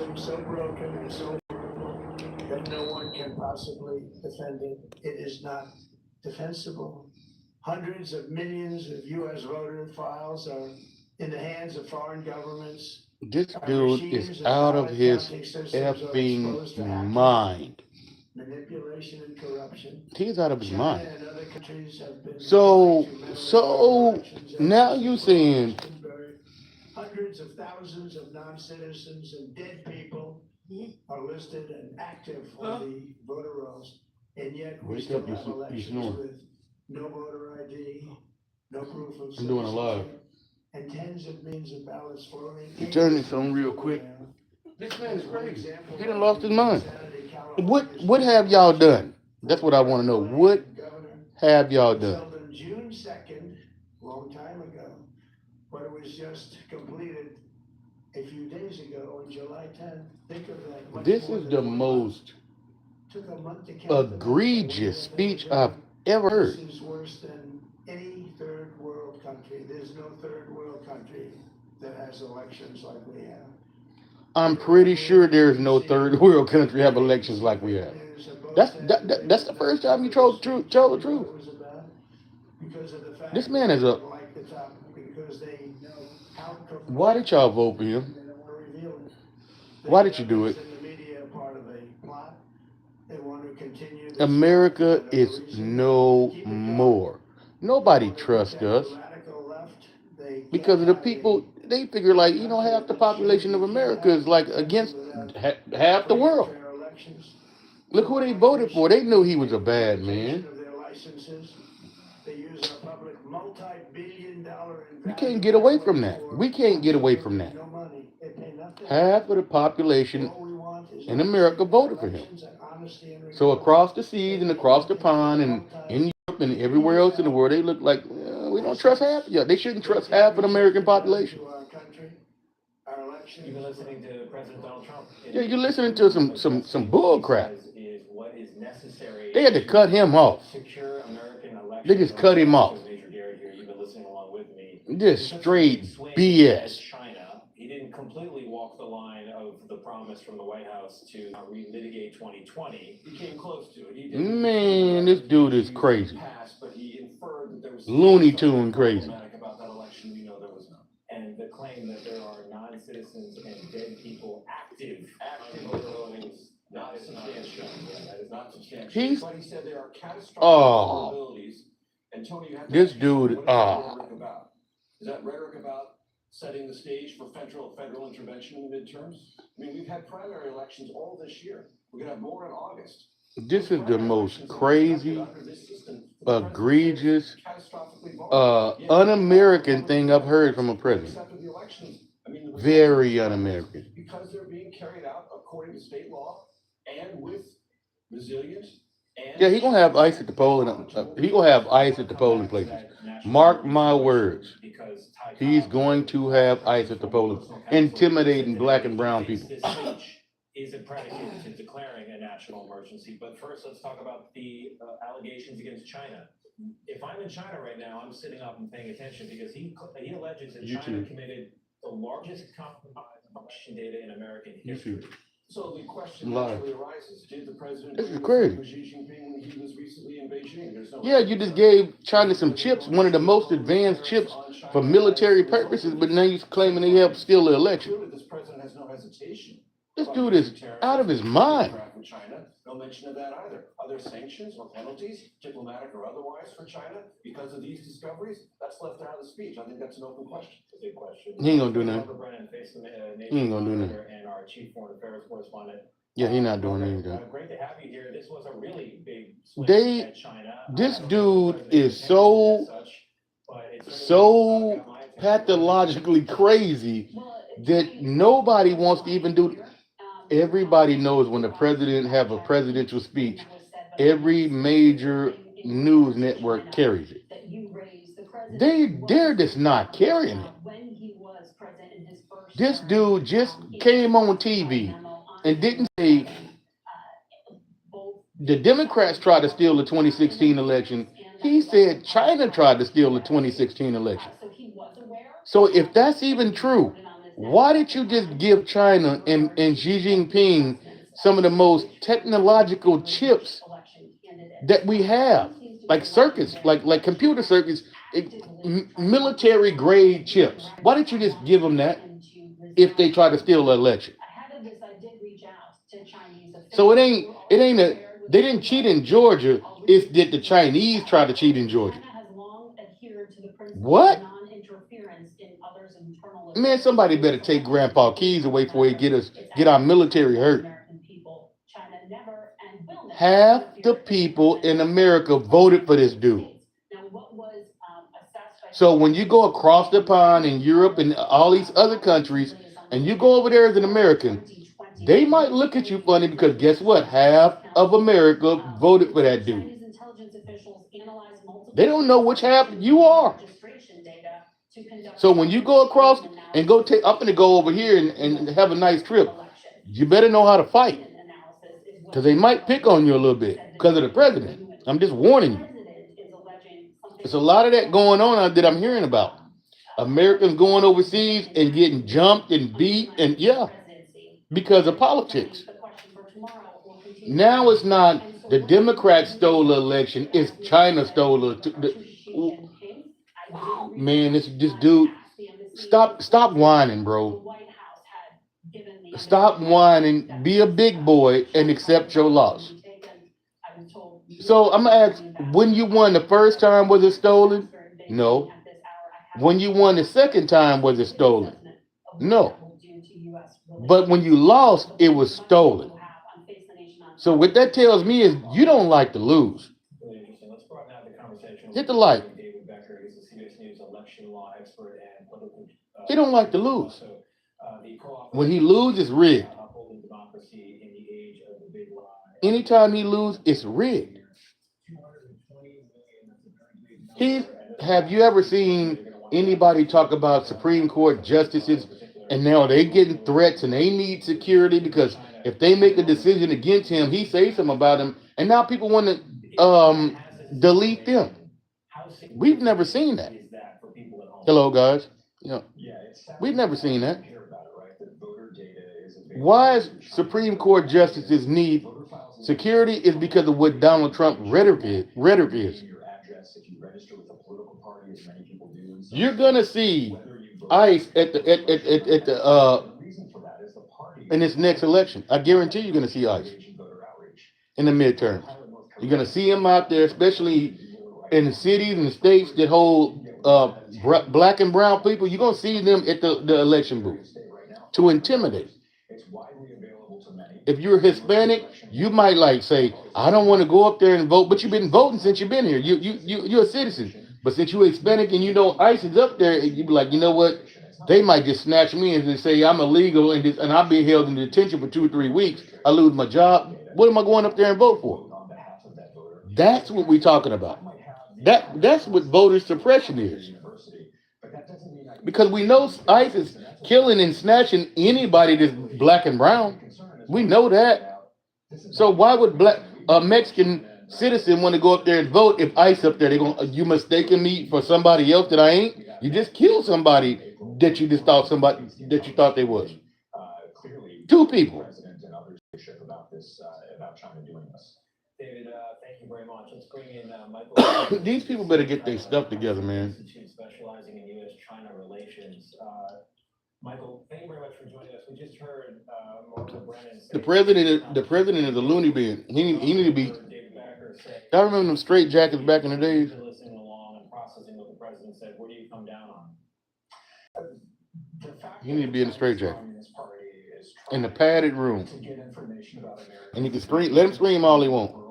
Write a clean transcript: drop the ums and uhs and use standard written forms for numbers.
system so broken and so vulnerable that no one can possibly defend it. It is not defensible. Hundreds of millions of U.S. voter files are in the hands of foreign governments. This Our dude is machines and out of ballot his counting systems are exposed to effing hacking, mind. manipulation, and corruption. He's out of his China mind. and other countries have been So, trying to meddle in our so elections now ever you since saying Glastonbury. Hundreds of thousands of non-citizens and dead people are listed and active on the voter rolls, and yet we wake still up? You have you elections snoring. with no voter ID, no proof of I'm doing a live. citizenship, and tens of millions of ballots flowing. You turn this on real quick. This man is crazy. He done lost his mind. What have y'all done? That's what I want to know. What have y'all done? Held on June 2nd, long time ago, but it was just completed a few days ago on July 10th. Think of that. Much This more is than the 1 month. most Took a month to count them. egregious speech I've ever heard. This is worse than any third world country. There's no third world country that has elections like we have. I'm pretty sure there's no third world country have elections like we have. That's the first time you told the truth. This man is a. Why did y'all vote for him? Why did you do it? America is no more. Nobody trusts us because of the people. They figure like half the population of America is like against half the world. Look who they voted for. They knew he was a bad man. You can't get away from that. We can't get away from that. Half of the population in America voted for him. So across the seas and across the pond and in Europe and everywhere else in the world, they look like we don't trust half. Yeah, they shouldn't trust half of the American population. You've been listening to President Donald Trump. Yeah, you're listening to some bull crap. They had to cut him off. They just cut him off. Just straight BS. China. He didn't completely walk the line of the promise from the White House to relitigate 2020. He came close to it. Man, this dude is crazy. But he inferred that there was Looney Tune crazy. About that election. We know there was none. And the claim that there are non-citizens and dead people active voting is not substantial. That is not substantial. But he said there are catastrophic vulnerabilities. And Tony, you have to this dude. Is that rhetoric about setting the stage for federal intervention in the midterms? I mean, we've had primary elections all this year. We're going to have more in August. This is the most crazy, egregious, un-American thing I've heard from a president. Very un-American. Because they're being carried out according to state law and with resilience. Yeah, he gonna have ice at the polling. He gonna have ice at the polling places. Mark my words. He's going to have ice at the polling, intimidating black and brown people. This speech is a predicate to declaring a national emergency. But first, let's talk about the allegations against China. If I'm in China right now, I'm sitting up and paying attention because he alleges that China committed the largest compromise of election data in American history. So the question naturally arises: did the president? This is crazy. Xi Jinping when he was recently in Beijing? Yeah, you just gave China some chips, one of the most advanced chips for military purposes, but now you're claiming they helped steal the election. This president has no hesitation. This dude is out of his mind. China, no mention of that either. Are there sanctions or penalties, diplomatic or otherwise, for China because of these discoveries? That's left out of the speech. I think that's an open question. It's a big question. He ain't gonna do nothing. He ain't gonna do nothing. And our chief foreign affairs correspondent. Yeah, he's not doing anything. Great to have you here. This was a really big swing at China. This dude is so pathologically crazy that nobody wants to even do. Everybody knows when the president have a presidential speech, every major news network carries it. They're just not carrying it. This dude just came on TV and didn't say the Democrats tried to steal the 2016 election. He said China tried to steal the 2016 election. So if that's even true, Why did you just give China and Xi Jinping some of the most technological chips that we have, like circuits, like computer circuits, military grade chips? Why didn't you just give them that if they try to steal the election? So it ain't they didn't cheat in Georgia. It's did the Chinese try to cheat in Georgia? What? Man, somebody better take Grandpa Keys away before he get our military hurt. Half the people in America voted for this dude. So when you go across the pond in Europe and all these other countries, and you go over there as an American, they might look at you funny because guess what? Half of America voted for that dude. They don't know which half you are. So when you go across and I'm gonna go over here and have a nice trip, you better know how to fight. Because they might pick on you a little bit because of the president. I'm just warning you. There's a lot of that going on that I'm hearing about. Americans going overseas and getting jumped and beat and because of politics. Now it's not the Democrats stole the election, it's China stole man, this dude. Stop whining, bro. Stop whining, be a big boy and accept your loss. So I'm gonna ask, when you won the first time, was it stolen? No. When you won the second time, was it stolen? No. But when you lost, it was stolen. So what that tells me is you don't like to lose. Really interesting. Let's broaden out the conversation. Hit the like. David Becker is a CBS News election law expert and political. He don't like to lose. So, when he loses, it's rigged. Upholding democracy in the age of the big lie. Anytime he loses, it's rigged. Have you ever seen anybody talk about Supreme Court justices and now they getting threats and they need security because if they make a decision against him, he says something about him, and now people want to delete them. We've never seen that. Hello, guys. We've never seen that. Why is Supreme Court justices need security? Is because of what Donald Trump rhetoric is. You're gonna see ICE at the in this next election. I guarantee you're gonna see ICE in the midterms. You're gonna see them out there, especially in the cities and the states that hold black and brown people. You're gonna see them at the election booth to intimidate. If you're Hispanic, you might like say, I don't want to go up there and vote, but you've been voting since you've been here. You're a citizen. But since you're Hispanic and you know ICE is up there, you be like, you know what? They might just snatch me and say I'm illegal and I'll be held in detention for 2 or 3 weeks. I lose my job. What am I going up there and vote for? That's what we're talking about. That's what voter suppression is. Because we know ICE is killing and snatching anybody that's black and brown. We know that. So why would a Mexican citizen want to go up there and vote if ICE up there? You mistaken me for somebody else that I ain't? You just killed somebody that you thought they was. 2 people. David, thank you very much. Let's bring in Michael. These people better get their stuff together, man. Specializing in U.S.-China relations. Michael, thank you very much for joining us. We just heard Marco Brennan say the president is a loony bin. He need to be. I remember them straight jackets back in the days. Listening along and processing what the president said. Where do you come down on? He need to be in the straight jacket. In the padded room. And he can scream. Let him scream all he wants.